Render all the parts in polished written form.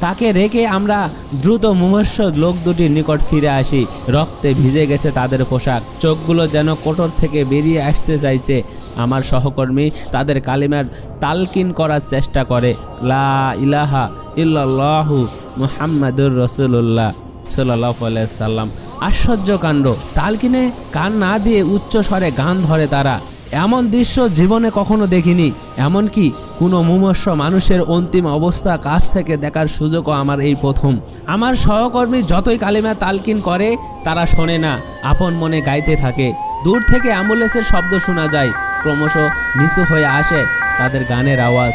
তাকে রেখে আমরা দ্রুত মুমূর্ষ লোক দুটির নিকট ফিরে আসি। রক্তে ভিজে গেছে তাদের পোশাক, চোখগুলো যেন কোটর থেকে বেরিয়ে আসতে চাইছে। আমার সহকর্মী তাদের কালিমার তালকিন করার চেষ্টা করে, লা ইলাহা ইল্লাল্লাহু মুহাম্মাদুর রাসূলুল্লাহ সাল্লাল্লাহু আলাইহি সাল্লাম। আশ্চর্য কাণ্ড, তালকিনে কান না দিয়ে উচ্চ স্বরে গান ধরে তারা। এমন দৃশ্য জীবনে কখনো দেখিনি। এমনকি কোনো মুমূর্ষ মানুষের অন্তিম অবস্থা কাছ থেকে দেখার সুযোগও আমার এই প্রথম। আমার সহকর্মী যতই কালিমা তালকিন করে তারা শোনে না, আপন মনে গাইতে থাকে। দূর থেকে অ্যাম্বুলেন্সের শব্দ শোনা যায়, ক্রমশ নিচু হয়ে আসে তাদের গানের আওয়াজ।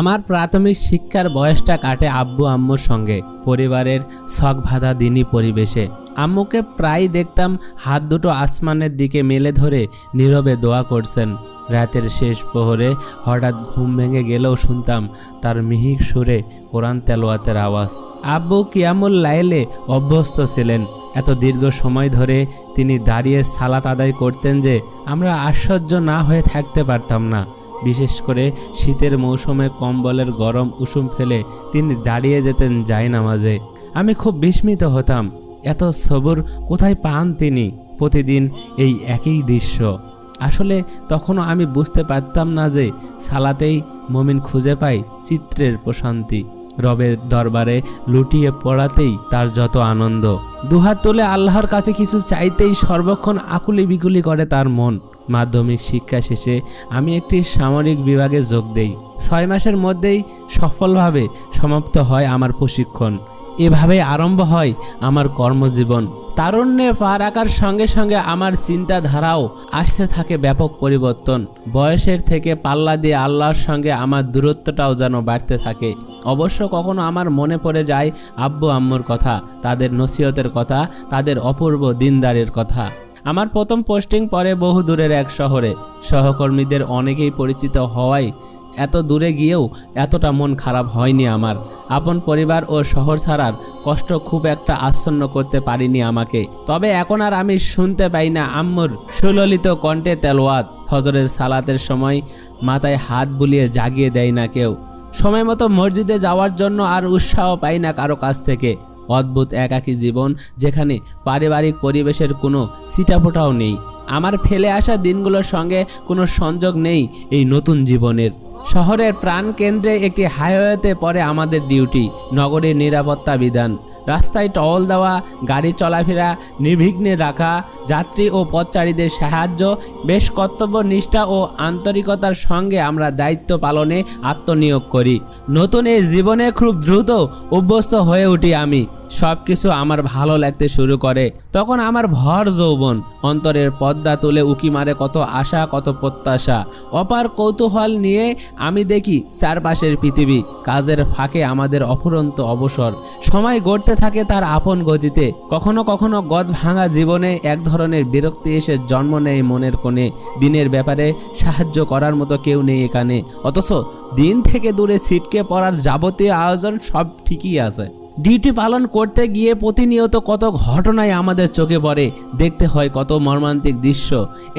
আমার প্রাথমিক শিক্ষার বয়সটা কাটে আব্বু আম্মুর সঙ্গে, পরিবারের শখবাঁধা দিনী পরিবেশে। আম্মুকে প্রায় দেখতাম হাত দুটো আসমানের দিকে মেলে ধরে নীরবে দোয়া করছেন। রাতের শেষ প্রহরে হঠাৎ ঘুম ভেঙে গেলেও শুনতাম তার মিহিক সুরে কোরআন তেলাওয়াতের আওয়াজ। আব্বু কিয়ামুল লাইলে অভ্যস্ত ছিলেন। এত দীর্ঘ সময় ধরে তিনি দাঁড়িয়ে সালাত আদায় করতেন যে আমরা আশ্চর্য না হয়ে থাকতে পারতাম না। বিশেষ করে শীতের মৌসুমে কম্বলের গরম উষুম ফেলে তিনি দাঁড়িয়ে যেতেন জায়নামাজে। আমি খুব বিস্মিত হতাম, এত সবর কোথায় পান তিনি? প্রতিদিন এই একই দৃশ্য। আসলে তখনও আমি বুঝতে পারতাম না যে সালাতেই মুমিন খুঁজে পায় চিত্রের প্রশান্তি, রবের দরবারে লুটিয়ে পড়াতেই তার যত আনন্দ। দুহাত তুলে আল্লাহর কাছে কিছু চাইতেই সর্বক্ষণ আকুলি বিকুলি করে তার মন। মাধ্যমিক শিক্ষা শেষে আমি একটি সামরিক বিভাগে যোগ দেই। 6 মাসের মধ্যেই সফলভাবে সমাপ্ত হয় আমার প্রশিক্ষণ। এভাবেই আরম্ভ হয় আমার কর্মজীবন। তারুণ্যে পা রাখার সঙ্গে সঙ্গে আমার চিন্তাধারাও আসতে থাকে ব্যাপক পরিবর্তন। বয়সের থেকে পাল্লা দিয়ে আল্লাহর সঙ্গে আমার দূরত্বটাও যেন বাড়তে থাকে। অবশ্য কখনো আমার মনে পড়ে যায় আব্বু আম্মুর কথা, তাদের নসিহতের কথা, তাদের অপূর্ব দিনদারের কথা। আমার প্রথম পোস্টিং পরে বহু দূরের এক শহরে। সহকর্মীদের অনেকেই পরিচিত হওয়ায় এত দূরে গিয়েও এতটা মন খারাপ হয়নি আমার। আপন পরিবার ও শহর ছাড়ার কষ্ট খুব একটা আচ্ছন্ন করতে পারিনি আমাকে। তবে এখন আর আমি শুনতে পাই না আম্মুর সুললিত কণ্ঠে তেলাওয়াত। ফজরের সালাতের সময় মাথায় হাত বুলিয়ে জাগিয়ে দেয় না কেউ। সময় মতো মসজিদে যাওয়ার জন্য আর উৎসাহ পাই না কারো কাছ থেকে। অদ্ভুত একাকী জীবন, যেখানে পারিবারিক পরিবেশের কোনো ছিটাফোঁটাও নেই। আমার ফেলে আসা দিনগুলোর সঙ্গে কোনো সংযোগ নেই এই নতুন জীবনের। শহরের প্রাণকেন্দ্রে একটি হাইওয়েতে পড়ে আমাদের ডিউটি। নগরের নিরাপত্তা বিধান, রাস্তায় টহল দেওয়া, গাড়ি চলাফেরা নির্বিঘ্নে রাখা, যাত্রী ও পথচারীদের সাহায্য। বেশ কর্তব্যনিষ্ঠা ও আন্তরিকতার সঙ্গে আমরা দায়িত্ব পালনে আত্মনিয়োগ করি। নতুন এই জীবনে খুব দ্রুত অভ্যস্ত হয়ে উঠি আমি। সব কিছু আমার ভালো লাগতে শুরু করে। তখন আমার ভর যৌবন, অন্তরের পর্দা তুলে উকি মারে কত আশা, কত প্রত্যাশা। অপার কৌতূহল নিয়ে আমি দেখি চারপাশের পৃথিবী। কাজের ফাঁকে আমাদের অফুরন্ত অবসর। সময় গড়তে থাকে তার আপন গতিতে। কখনো কখনো গদ ভাঙা জীবনে এক ধরনের বিরক্তি এসে জন্ম নেয় মনের কোণে। দিনের ব্যাপারে সাহায্য করার মতো কেউ নেই এখানে, অথচ দিন থেকে দূরে ছিটকে পড়ার যাবতীয় আয়োজন সব ঠিকই আছে। ডিউটি পালন করতে গিয়ে প্রতিনিয়ত কত ঘটনায় আমাদের চোখে পড়ে। দেখতে হয় কত মর্মান্তিক দৃশ্য।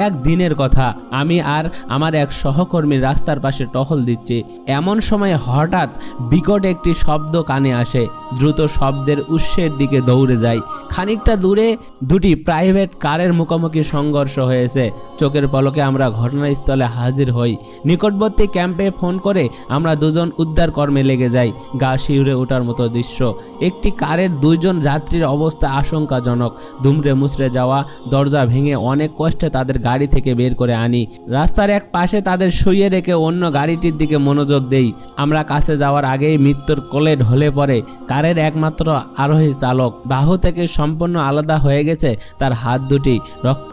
এক দিনের কথা, আমি আর আমার এক সহকর্মী রাস্তার পাশে টহল দিচ্ছি। এমন সময় হঠাৎ বিকট একটি শব্দ কানে আসে। দ্রুত শব্দের উৎসের দিকে দৌড়ে যাই। খানিকটা দূরে দুটি প্রাইভেট কারের মুখোমুখি সংঘর্ষ হয়েছে। চোখের পলকে আমরা ঘটনাস্থলে হাজির হই। নিকটবর্তী ক্যাম্পে ফোন করে আমরা দুজন উদ্ধার কর্মে লেগে যাই। গা শিউরে ওঠার মতো দৃশ্য। একটি কারের 2 জন যাত্রীর অবস্থা আশঙ্কাজনক। দুমড়ে মুচড়ে যাওয়া, দরজা ভেঙে অনেক কষ্টে তাদের গাড়ি থেকে বের করে আনি। রাস্তার এক পাশে তাদের শুইয়ে রেখে অন্য গাড়িটির দিকে মনোযোগ দেই। আমরা কাছে যাওয়ার আগেই মৃত্যুর কোলে ঢলে পড়ে কারের একমাত্র আরোহী চালক। বাহু থেকে সম্পূর্ণ আলাদা হয়ে গেছে তার হাত দুটি।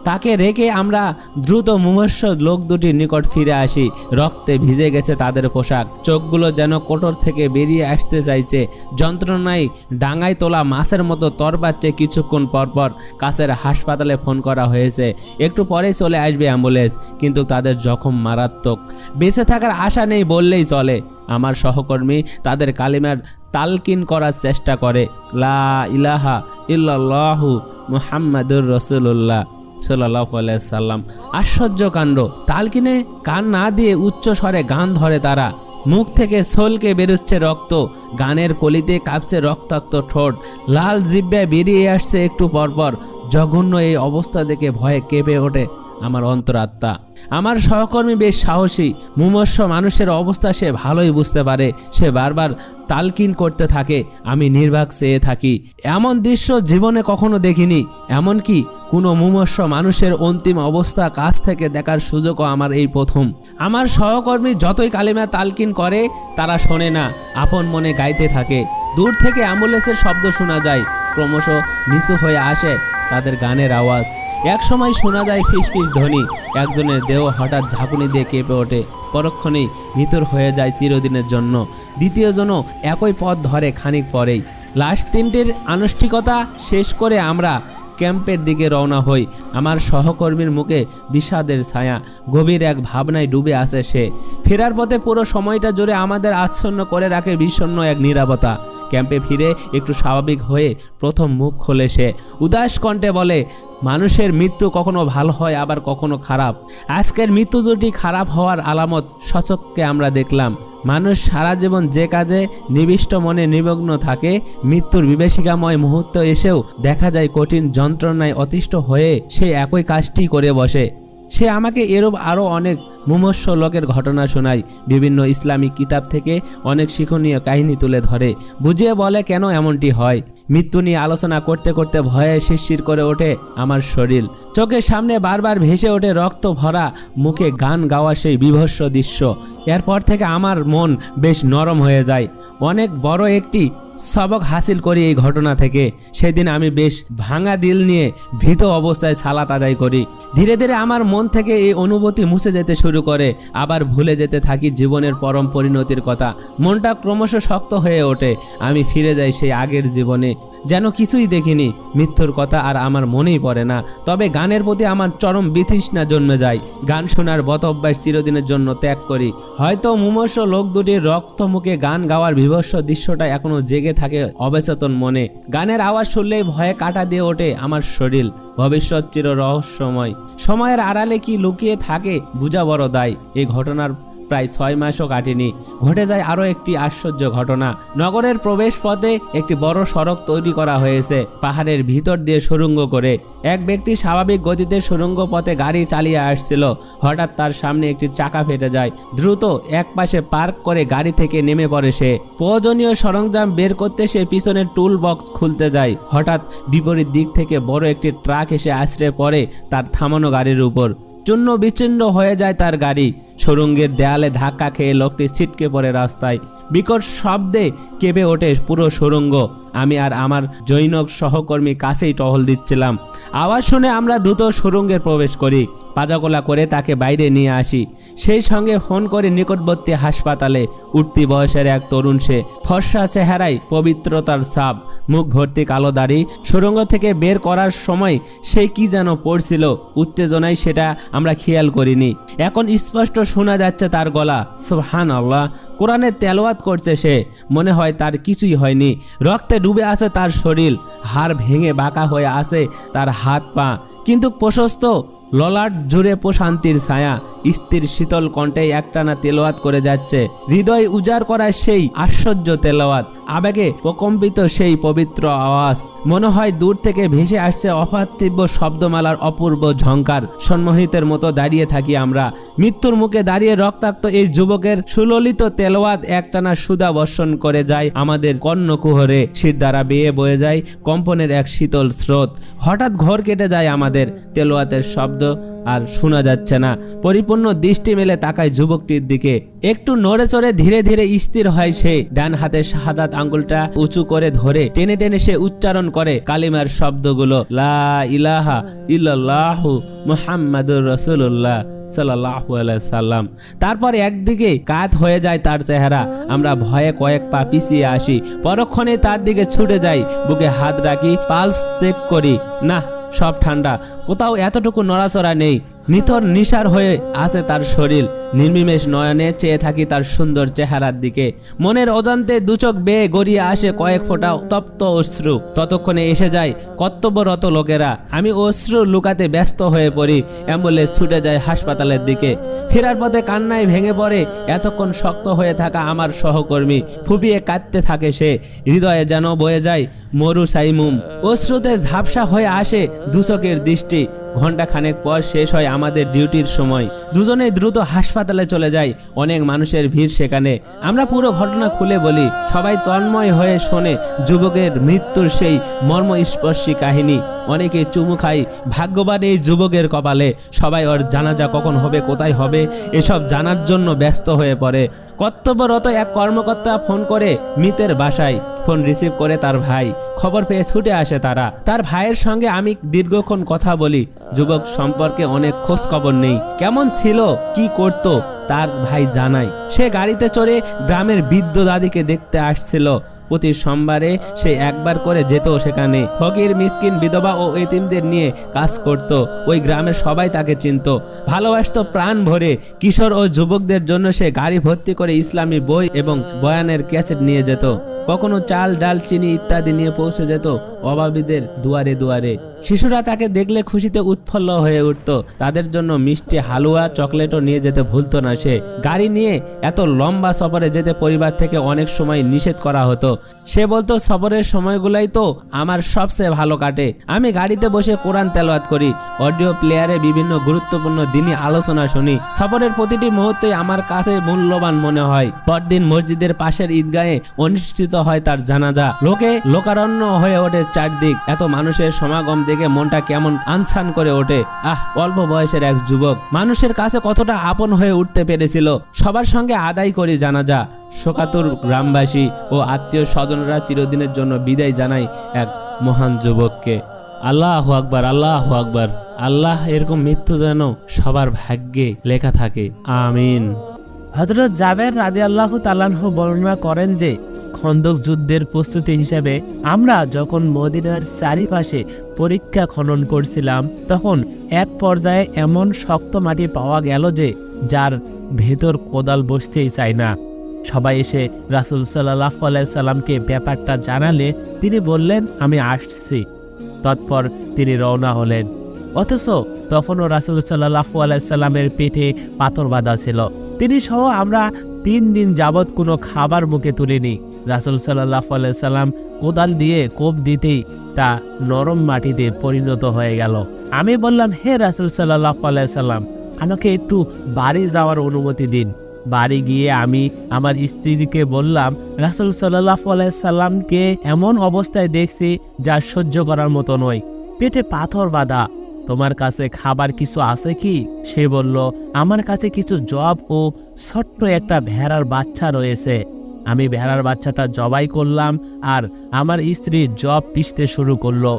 তাকে রেখে আমরা দ্রুত মুমূর্ষ লোক দুটির নিকট ফিরে আসি। রক্তে ভিজে গেছে তাদের পোশাক, চোখগুলো যেন কোটর থেকে বেরিয়ে আসতে চাইছে। যন্ত্রণায় ডাঙায় তোলা মাছের মতো তরপাচ্ছে। কিছুক্ষণ পরপর কাছের হাসপাতালে ফোন করা হয়েছে। একটু পরেই চলে আসবে অ্যাম্বুলেন্স, কিন্তু তাদের জখম মারাত্মক। বেঁচে থাকার আশা নেই বললেই চলে। আমার সহকর্মী তাদের কালিমার তালকিন করার চেষ্টা করে, লা ইলাহা ইল্লাল্লাহু মুহাম্মাদুর রাসূলুল্লাহ সাল্লাল্লাহু আলাইহি সাল্লাম। আশ্চর্য কাণ্ড, তালকিনে কান না দিয়ে উচ্চ স্বরে গান ধরে তারা। মুখ থেকে ছলকে বেরোচ্ছে রক্ত, গানের কলিতে কাঁপছে রক্তাক্ত ঠোঁট, লাল জিহ্বায় বেরিয়ে আসছে একটু পরপর। জঘন্য এই অবস্থা দেখে ভয়ে কেঁপে ওঠে আমার অন্তরাত্মা। আমার সহকর্মী বেশ সাহসী, মুমূর্ষ মানুষের অবস্থা সে ভালোই বুঝতে পারে। সে বারবার তালকিন করতে থাকে। আমি নির্বাক চেয়ে থাকি। এমন দৃশ্য জীবনে কখনো দেখিনি। এমনকি কোনো মুমূর্ষ মানুষের অন্তিম অবস্থা কাছ থেকে দেখার সুযোগও আমার এই প্রথম। আমার সহকর্মী যতই কালিমা তালকিন করে তারা শোনে না, আপন মনে গাইতে থাকে। দূর থেকে অ্যাম্বুলেন্সের শব্দ শোনা যায়, ক্রমশ নিচু হয়ে আসে তাদের গানের আওয়াজ। এক সময় শোনা যায় ফিসফিস ধ্বনি। একজনের দেহ হঠাৎ ঝাঁকুনি দিয়ে কেঁপে ওঠে, পরক্ষণেই নিথর হয়ে যায় চিরদিনের জন্য। দ্বিতীয়জনও একই পথ ধরে খানিক পরেই। লাশ তিনটির আনুষ্ঠানিকতা শেষ করে আমরা ক্যাম্পের দিকে রওনা হই। আমার সহকর্মীর মুখে বিষাদের ছায়া, গভীর এক ভাবনায় ডুবে আছে সে। ফেরার পথে পুরো সময়টা জুড়ে আমাদের আচ্ছন্ন করে রাখে বিষণ্ণ এক নীরবতা। ক্যাম্পে ফিরে একটু স্বাভাবিক হয়ে প্রথম মুখ খোলে সে। উদাস কণ্ঠে বলে, মানুষের মৃত্যু কখনো ভালো হয়, আবার কখনো খারাপ। আজকের মৃত্যু দুটি খারাপ হওয়ার আলামত সচক্ষে আমরা দেখলাম। মানুষ সারা জীবন যে কাজে নিবিষ্ট মনে নিমগ্ন থাকে, মৃত্যুর বিভীষিকাময় মুহূর্ত এসেও দেখা যায় কঠিন যন্ত্রণায় অতিষ্ঠ হয়ে সে একই কাজটি করে বসে। সে আমাকে এরূপ আরও অনেক মুমূর্ষ লোকের ঘটনা শোনায়। বিভিন্ন ইসলামিক কিতাব থেকে অনেক শিক্ষণীয় কাহিনী তুলে ধরে, বুঝিয়ে বলে কেন এমনটি হয়। মৃত্যু নিয়ে আলোচনা করতে করতে ভয়ে শিরশির করে ওঠে আমার শরীর। চোখের সামনে বারবার ভেসে ওঠে রক্ত ভরা মুখে গান গাওয়া সেই বিভৎস দৃশ্য। এরপর থেকে আমার মন বেশ নরম হয়ে যায়। অনেক বড় একটি সবক হাসিল করি এই ঘটনা থেকে। সেদিন আমি বেশ ভাঙা দিল নিয়ে ভীত অবস্থায় সালাত আদায় করি। ধীরে ধীরে আমার মন থেকে এই অনুভূতি মুছে যেতে শুরু করে। আবার ভুলে যেতে থাকি জীবনের পরম পরিণতির কথা। মনটা ক্রমশ শক্ত হয়ে ওঠে। আমি ফিরে যাই সেই আগের জীবনে, যেন কিছুই দেখিনি। মৃত্যুর কথা আর আমার মনেই পড়ে না। তবে গানের প্রতি আমার চরম বিতৃষ্ণা জন্মে যায়। গান শোনার বদ অভ্যাস চিরদিনের জন্য ত্যাগ করি। হয়তো মুমূর্ষ লোক দুটির রক্ত মুখে গান গাওয়ার বিভৎস দৃশ্যটা এখনো জেগে থাকে অবচেতন মনে। গানের আওয়াজ শুনলেই ভয়ে কাঁটা দিয়ে ওঠে আমার শরীর। ভবিষ্যৎ চির রহস্যময়। সময়ের আড়ালে কি লুকিয়ে থাকে বুঝা বড় দায়। এই ঘটনার প্রায় 6 মাসও কাটেনি, ঘটে যায় আরও একটি আশ্চর্য ঘটনা। নগরের প্রবেশ পথে একটি বড় সড়ক তৈরি করা হয়েছে পাহাড়ের ভিতর দিয়ে সুড়ঙ্গ করে। এক ব্যক্তি স্বাভাবিক গতিতে সুড়ঙ্গ পথে গাড়ি চালিয়ে আসছিল। হঠাৎ তার সামনে একটি চাকা ফেটে যায়। দ্রুত এক পাশে পার্ক করে গাড়ি থেকে নেমে পড়ে সে। প্রয়োজনীয় সরঞ্জাম বের করতে সে পিছনের টুল বক্স খুলতে যায়। হঠাৎ বিপরীত দিক থেকে বড় একটি ট্রাক এসে আছড়ে পড়ে তার থামানো গাড়ির উপর। চূর্ণ বিচ্ছিন্ন হয়ে যায় তার গাড়ি। সুড়ঙ্গের দেয়ালে ধাক্কা খেয়ে লোকটি ছিটকে পড়ে রাস্তায়। বিকট শব্দে কেঁপে ওঠে পুরো সুড়ঙ্গ। আমি আর আমার জৈনক সহকর্মী কাছেই টহল দিচ্ছিলাম। আওয়াজ শুনে আমরা দ্রুত সুড়ঙ্গে প্রবেশ করি। পাজাকোলা করে তাকে বাইরে নিয়ে আসি। সেই সঙ্গে ফোন করে নিকটবর্তী হাসপাতালে। উঠতি বয়সের এক তরুণ সে, ফর্সা চেহারায় পবিত্রতার ছাপ, মুখ ভর্তি কালো দাড়ি। সুড়ঙ্গ থেকে বের করার সময় সে কি যেন পড়ছিল, উত্তেজনায় সেটা আমরা খেয়াল করিনি। এখন স্পষ্ট শোনা যাচ্ছে তার গলা। সুবহানাল্লাহ, কোরআনের তেলাওয়াত করছে সে। মনে হয় তার কিছুই হয়নি। রক্তে ডুবে আছে তার শরীর, হাড় ভেঙে বাঁকা হয়ে আছে তার হাত পা, কিন্তু প্রশস্ত ললাট জুড়ে প্রশান্তির ছায়া। স্থির শীতল কণ্ঠে একটানা তেলাওয়াত করে যাচ্ছে। হৃদয় উজাড় করা সেই আশ্চর্য তেলাওয়াত, আবেগে প্রকম্পিত সেই পবিত্র আওয়াজ। মনে হয় দূর থেকে ভেসে আসছে অপার্থিব শব্দমালার অপূর্ব ঝংকার। সম্মোহিতের মতো দাঁড়িয়ে থাকি আমরা। মৃত্যুর মুখে দাঁড়িয়ে রক্তাক্ত এই যুবকের সুললিত তেলাওয়াত একটানা সুধা বর্ষণ করে যায় আমাদের কর্ণকুহরে। শির দ্বারা বেয়ে বয়ে যায় কম্পনের এক শীতল স্রোত। হঠাৎ ঘোর কেটে যায় আমাদের। তেলাওয়াতের শব্দ আর শোনা যাচ্ছে না। পরিপূর্ণ দৃষ্টি মেলে তাকায় যুবকটির দিকে। একটু নড়ে চড়ে ধীরে ধীরে স্থির হয় সে। ডান হাতের শাহাদাত আঙ্গুলটা উঁচু করে ধরে টেনে টেনে সে উচ্চারণ করে কালিমার শব্দগুলো, লা ইলাহা ইল্লাল্লাহু মুহাম্মাদুর রাসূলুল্লাহ সাল্লাল্লাহু আলাইহি সাল্লাম। তারপর একদিকে কাত হয়ে যায় তার চেহারা। আমরা ভয়ে কয়েক পা পিছিয়ে আসি। পরক্ষণে তার দিকে ছুটে যাই। বুকে হাত রাখি, পালস চেক করি। না, সব ঠান্ডা, কোথাও এতটুকু নড়াচড়া নেই। নিথর নিশার হয়ে আছে তার শরীর। নির্নিমেষ নয়নে চেয়ে থাকি তার সুন্দর চেহারার দিকে। মনের অজান্তে দুচোখ বেয়ে গড়িয়ে আসে কয়েক ফোঁটা তপ্ত অশ্রু। ততক্ষণে এসে যায় কর্তব্যরত লোকেরা। আমি অশ্রু লুকাতে ব্যস্ত হয়ে পড়ি। অ্যাম্বুলেন্স ছুটে যায় হাসপাতালের দিকে। ফেরার পথে কান্নায় ভেঙে পড়ে এতক্ষণ শক্ত হয়ে থাকা আমার সহকর্মী। ফুপিয়ে কাঁদতে থাকে সে। হৃদয়ে যেন বয়ে যায় মরু সাইমুম। অশ্রুতে ঝাপসা হয়ে আসে দুচোখের দৃষ্টি। ঘন্টা খানেক পর শেষ হয় আমাদের ডিউটির সময়। দুজনেই দ্রুত হাসপাতালে চলে যায়। অনেক মানুষের ভিড় সেখানে। আমরা পুরো ঘটনা খুলে বলি। সবাই তন্ময় হয়ে শোনে যুবকের মৃত্যুর সেই মর্মস্পর্শী কাহিনী। অনেকে চুমু খায় ভাগ্যবান এই যুবকের কপালে। সবাই ওর জানাজা কখন হবে, কোথায় হবে এসব জানার জন্য ব্যস্ত হয়ে পড়ে। কর্তব্যরত এক কর্মকর্তা ফোন করে মৃতের বাসায়। ফোন রিসিভ করে তার ভাই। খবর পেয়ে ছুটে আসে তারা। তার ভাইয়ের সঙ্গে আমি দীর্ঘক্ষণ কথা বলি। যুবক সম্পর্কে অনেক খোঁজ খবর নেই। কেমন ছিল, কি করত তার ভাই জানায়। সে গাড়িতে চড়ে গ্রামের বৃদ্ধ দাদিকে দেখতে আসছিল। প্রতি সোমবারে সে একবার করে যেত সেখানে। ফকির, মিসকিন, বিধবা ও এতিমদের নিয়ে কাজ করত। ওই গ্রামের সবাই তাকে চিনত, ভালোবাসতো প্রাণ ভরে। কিশোর ও যুবকদের জন্য সে গাড়ি ভর্তি করে ইসলামী বই এবং বয়ানের ক্যাসেট নিয়ে যেত। কখনো চাল, ডাল, চিনি ইত্যাদি নিয়ে পৌঁছে যেত অভাবীদের দুয়ারে দুয়ারে। শিশুরা তাকে দেখলে খুশিতে উৎফুল্ল হয়ে উঠত। তাদের জন্য মিষ্টি, হালুয়া, চকলেটও নিয়ে যেতে ভুলতো না সে। গাড়ি নিয়ে এত লম্বা সফরে যেতে পরিবার থেকে অনেক সময় নিষেধ করা হতো। সে বলতো, সফরের সময়গুলাই তো আমার সবচেয়ে ভালো কাটে। আমি গাড়িতে বসে কোরআন তেলাওয়াত করি, অডিও প্লেয়ারে বিভিন্ন গুরুত্বপূর্ণ দিনই আলোচনা শুনি। সফরের প্রতিটি মুহূর্তই আমার কাছে মূল্যবান মনে হয়। পরদিন মসজিদের পাশের ঈদগাহে অনুষ্ঠিত হয় তার জানাজা। লোকারণ্য হয়ে ওঠে চারদিক। এত মানুষের সমাগম দেখে মনটা কেমন আনসান করে ওঠে। অল্প বয়সের এক যুবক মানুষের কাছে কতটা আপন হয়ে উঠতে পেরেছিল। সবার সঙ্গে আদায় করি জানাজা। শোকাতুর গ্রামবাসী ও আত্মীয় স্বজনরা চিরদিনের জন্য বিদায় জানায় এক মহান যুবককে। আল্লাহু আকবার, আল্লাহু আকবার। আল্লাহ এরকম মৃত্যু যেন সবার ভাগ্যে লেখা থাকে। আমিন। হযরত জাবের রাদিয়াল্লাহু তাআলা বর্ণনা করেন যে খন্দক যুদ্ধের প্রস্তুতি হিসেবে আমরা যখন মদিনার চারিপাশে পরীক্ষা খনন করছিলাম, তখন এক পর্যায়ে এমন শক্ত মাটি পাওয়া গেল যে যার ভেতর কোদাল বসতেই চায় না। সবাই এসে রাসূল সাল্লাল্লাহু আলাইহি সাল্লামকে ব্যাপারটা জানালে তিনি বললেন, আমি আসছি। তৎপর তিনি রওনা হলেন। অথচ তখনও রাসূল সাল্লাল্লাহু আলাইহি সাল্লামের পেটে পাথর বাঁধা ছিল। তিনি সহ আমরা 3 দিন যাবৎ কোনো খাবার মুখে তুলিনি। রাসূল সাল্লাল্লাহু আলাইহি সাল্লাম কোদাল দিয়ে কোপ দিতেই তা নরম মাটিতে পরিণত হয়ে গেল। আমি বললাম, হে রাসূল সাল্লাল্লাহু আলাইহি সাল্লাম, আমাকে একটু বাড়ি যাওয়ার অনুমতি দিন। বাড়ি গিয়ে আমি আমার স্ত্রীকে বললাম, রাসূল সাল্লাল্লাহু আলাইহি সাল্লামকে এমন অবস্থায় দেখছি যা সহ্য করার মতো নয়, পেটে পাথর বাঁধা। তোমার কাছে খাবার কিছু আছে কি? সে বলল, আমার কাছে কিছু জব ও ছোট্ট একটা ভেড়ার বাচ্চা রয়েছে। আমি ভেড়ার বাচ্চাটা জবাই করলাম আর আমার স্ত্রী জব পিষতে শুরু করলো।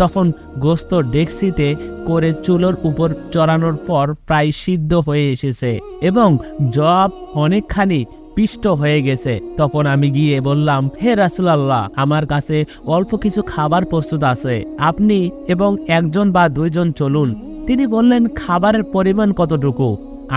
তখন গোস্ত ডেক্সিতে করে চুলোর উপর চড়ানোর পর প্রায় সিদ্ধ হয়ে এসেছে এবং জব অনেকখানি পিষ্ট হয়ে গেছে। তখন আমি গিয়ে বললাম, হে রাসূলুল্লাহ, আমার কাছে অল্প কিছু খাবার প্রস্তুত আছে, আপনি এবং 1 বা 2 জন চলুন। তিনি বললেন, খাবারের পরিমাণ কতটুকু?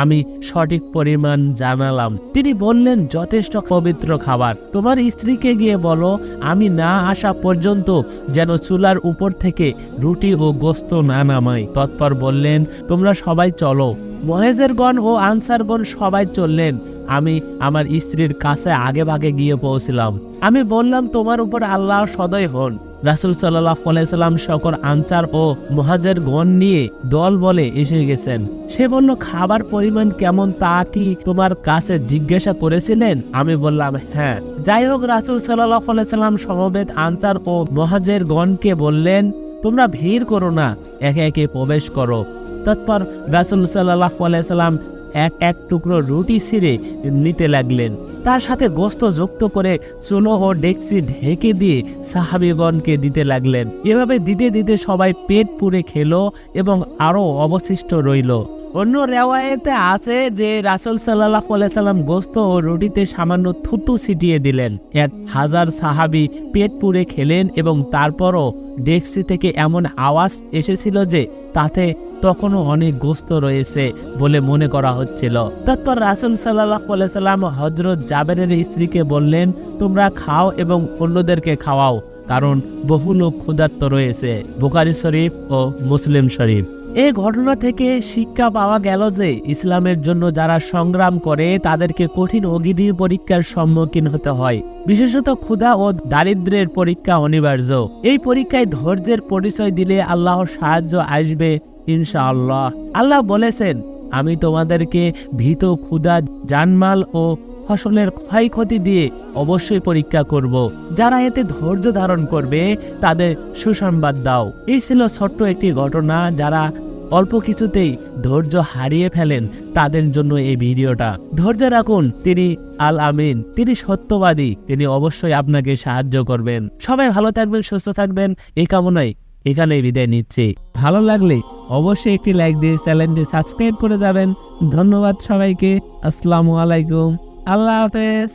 আমি সঠিক পরিমাণ জানালাম। তিনি বললেন, যথেষ্ট পবিত্র খাবার। তোমার স্ত্রীকে গিয়ে বলো আমি না আসা পর্যন্ত যেন চুলার উপর থেকে রুটি ও গোস্ত না নামায়। তৎপর বললেন, তোমরা সবাই চলো। মুহাজিরগণ ও আনসারগণ সবাই চললেন। আমি আমার স্ত্রীর কাছে আগে ভাগে গিয়ে পৌঁছলাম। আমি বললাম, তোমার উপর আল্লাহ সদয় হন। রাসূল সাল্লাল্লাহু আলাইহি সাল্লাম সকল আনসার ও মুহাজিরগণ নিয়ে দল বলে এসে গেছেন। সে বলল, খাবার পরিমাণ কেমন তা কি তোমার কাছে জিজ্ঞাসা করেছিলেন? আমি বললাম, হ্যাঁ। যাই হোক, রাসূল সাল্লাল্লাহু আলাইহি সাল্লাম সমবেত আনসার ও মুহাজিরগণকে বললেন, তোমরা ভিড় করো না, একে একে প্রবেশ করো। তৎপর রাসূল সাল্লাল্লাহু আলাইহি সাল্লাম এক টুকরো রুটি ছিঁড়ে নিতে লাগলেন। তার সাথে গোস্ত যুক্ত করে চুলো ও ডেক্সি ঢেকে দিয়ে সাহাবীগণকে দিতে লাগলেন। এভাবে দিতে দিতে সবাই পেট পুরে খেলো এবং আরো অবশিষ্ট রইল। অন্য রেওয়ায়েতে আছে যে রাসূল সাল্লাল্লাহু আলাইহি সাল্লাম গোশত ও রুটিতে সামান্য থুতু ছিটিয়ে দিলেন। 1000 সাহাবী পেট পুড়ে খেলেন এবং তারপরও ডেক্সি থেকে এমন আওয়াজ এসেছিল যে তাতে তখনও অনেক গোশত রয়েছে বলে মনে করা হচ্ছিল। তারপর রাসূল সাল্লাল্লাহু আলাইহি সাল্লাম হযরত জাবেরের স্ত্রীকে বললেন, তোমরা খাও এবং অন্যদেরকে খাওয়াও, কারণ বহু লোক ক্ষুধার্ত রয়েছে। বুখারী শরীফ ও মুসলিম শরীফ। এই ঘটনা থেকে শিক্ষা পাওয়া গেল যে ইসলামের জন্য যারা সংগ্রাম করে তাদেরকে কঠিন অগ্নি পরীক্ষার সম্মুখীন হতে হয়। বিশেষত ক্ষুধা ও দারিদ্র্যের পরীক্ষা অনিবার্য। এই পরীক্ষায় ধৈর্যের পরিচয় দিলে আল্লাহর সাহায্য আসবে ইনশাআল্লাহ। আল্লাহ বলেছেন, আমি তোমাদেরকে ভীত, ক্ষুধা, জানমাল ও ফসলের ক্ষয়ক্ষতি দিয়ে অবশ্যই পরীক্ষা করব। যারা এতে ধৈর্য ধারণ করবে তাদের সুসংবাদ দাও। এই ছিল ছোট্ট একটি ঘটনা। যারা অল্প কিছুতেই ধৈর্য হারিয়ে ফেলেন তাদের জন্য এই ভিডিওটা। ধৈর্য রাখুন, তিনি আল আমিন, তিনি সত্যবাদী, তিনি অবশ্যই আপনাকে সাহায্য করবেন। সবাই ভালো থাকবেন, সুস্থ থাকবেন, এই কামনায় এখানেই বিদায় নিচ্ছি। ভালো লাগলে অবশ্যই একটি লাইক দিয়ে চ্যানেলটি সাবস্ক্রাইব করে যাবেন। ধন্যবাদ সবাইকে। আসসালামু আলাইকুম, আল্লাহ হাফেজ।